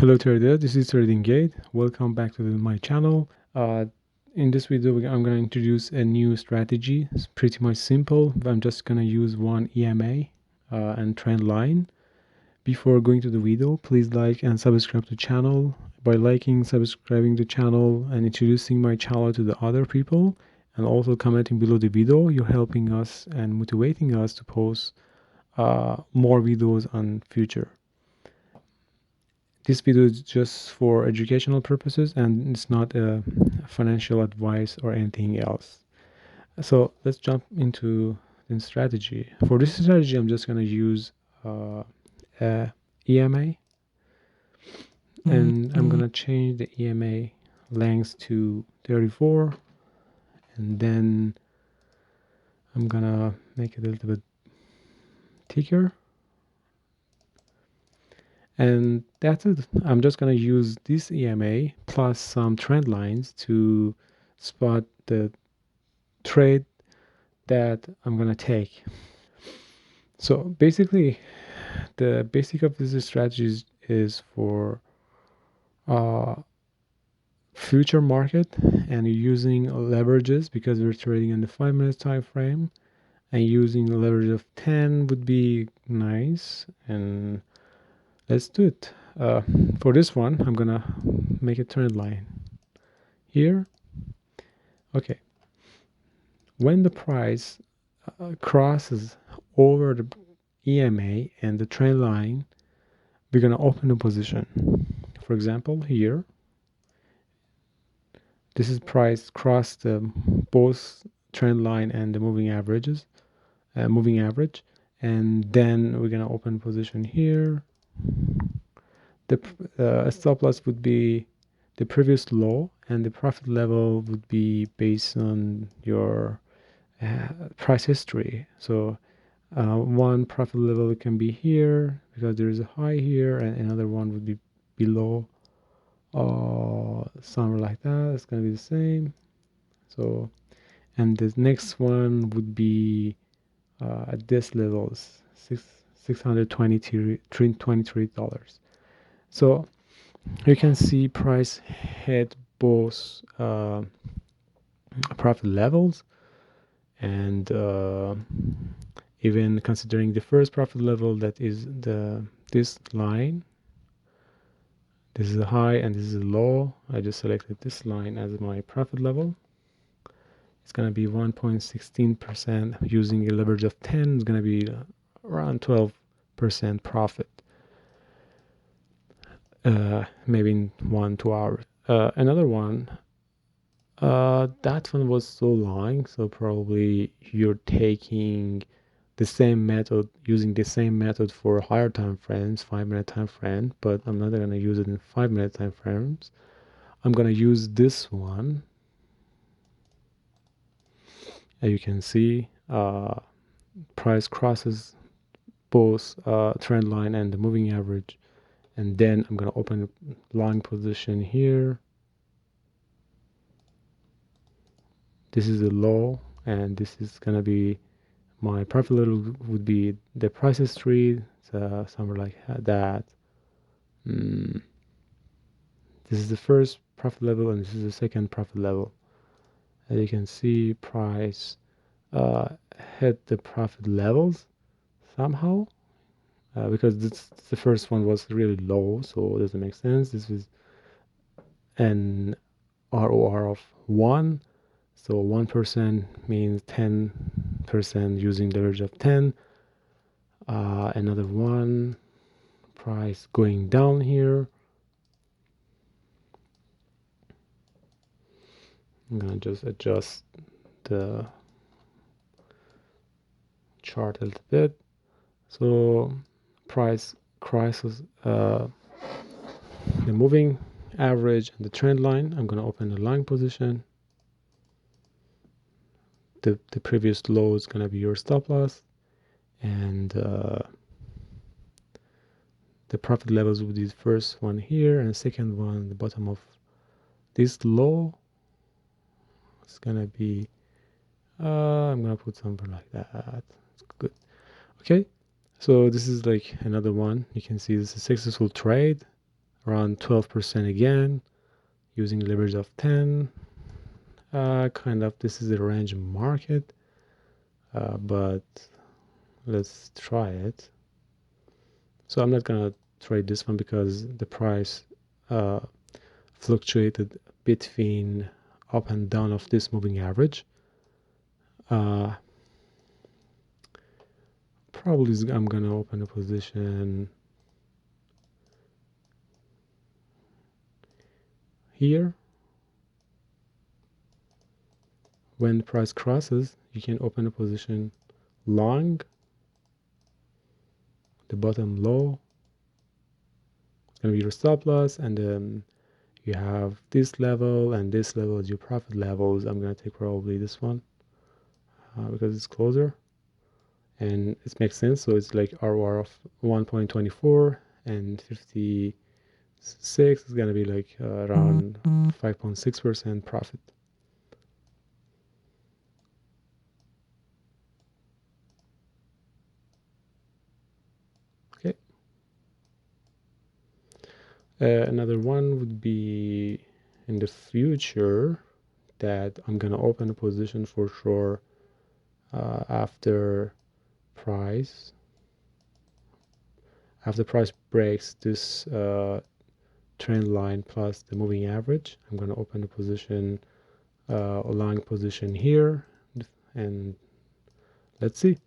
Hello trader, this is Trading Gate. Welcome back to my channel. In this video, I'm going to introduce a new strategy. It's pretty much simple. I'm just going to use one EMA and trend line. Before going to the video, please like and subscribe to the channel. By liking, subscribing to the channel, and introducing my channel to the other people, and also commenting below the video, you're helping us and motivating us to post more videos on future. This video is just for educational purposes and it's not a financial advice or anything else. So let's jump into the strategy. For this strategy, I'm just going to use a EMA, and I'm going to change the EMA length to 34, and then I'm going to make it a little bit thicker. And that's it. I'm just going to use this EMA plus some trend lines to spot the trade that I'm going to take. So basically, the basic of this strategy is for future market, and using leverages because we're trading in the 5-minute time frame, and using a leverage of 10 would be nice. And let's do it. For this one, I'm gonna make a trend line here. Okay. When the price crosses over the EMA and the trend line, we're gonna open a position. For example, here, this is price crossed both trend line and the moving average, and then we're gonna open position here. The stop loss would be the previous low, and the profit level would be based on your price history. So one profit level can be here because there is a high here, and another one would be below, somewhere like that. It's gonna be the same. So, and the next one would be at this level, $623. So you can see price hit both profit levels, and even considering the first profit level, that is this line. This is a high and this is a low. I just selected this line as my profit level. It's going to be 1.16%. Using a leverage of 10, it's going to be around 12% profit. Maybe in 1-2 hours. Another one, that one was so long, so probably you're taking the same method, using the same method for higher time frames, 5-minute time frame, but I'm not going to use it in 5-minute time frames. I'm going to use this one. As you can see, price crosses both trend line and the moving average, and then I'm going to open a long position here. This is the low, and this is going to be my profit level, would be the price history, somewhere like that. This is the first profit level, and this is the second profit level. As you can see, price hit the profit levels somehow, because the first one was really low, so it doesn't make sense. This is an ROR of 1, so 1% means 10% using the leverage of 10. Another one, price going down here. I'm gonna just adjust the chart a little bit. So price crosses the moving average and the trend line. I'm gonna open the long position. The previous low is gonna be your stop loss, and the profit levels would be the first one here, and the second one the bottom of this low. It's gonna be I'm gonna put something like that. It's good. Okay, so this is like another one. You can see this is a successful trade. around 12% again, using leverage of 10. Kind of, this is the range market, but let's try it. So I'm not gonna trade this one because the price fluctuated between up and down of this moving average. Probably I'm gonna open a position here. When the price crosses, you can open a position long, the bottom low. It's gonna be your stop loss, and then you have this level and this level as your profit levels. I'm gonna take probably this one because it's closer and it makes sense. So it's like ROR of 1.24 and 56 is gonna be like around 5.6% profit. Okay. Another one would be in the future that I'm gonna open a position for sure after price breaks this trend line plus the moving average. I'm gonna open a position, a long position here, and let's see.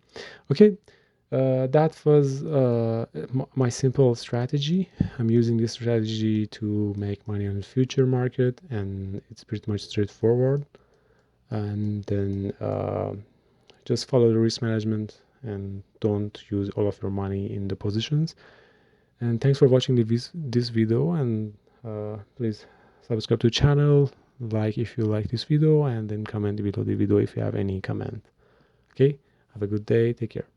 Okay. That was my simple strategy. I'm using this strategy to make money on the future market, and it's pretty much straightforward. And then just follow the risk management and don't use all of your money in the positions. And thanks for watching this video, and please subscribe to the channel, like if you like this video, and then comment below the video if you have any comment. Okay, have a good day, take care.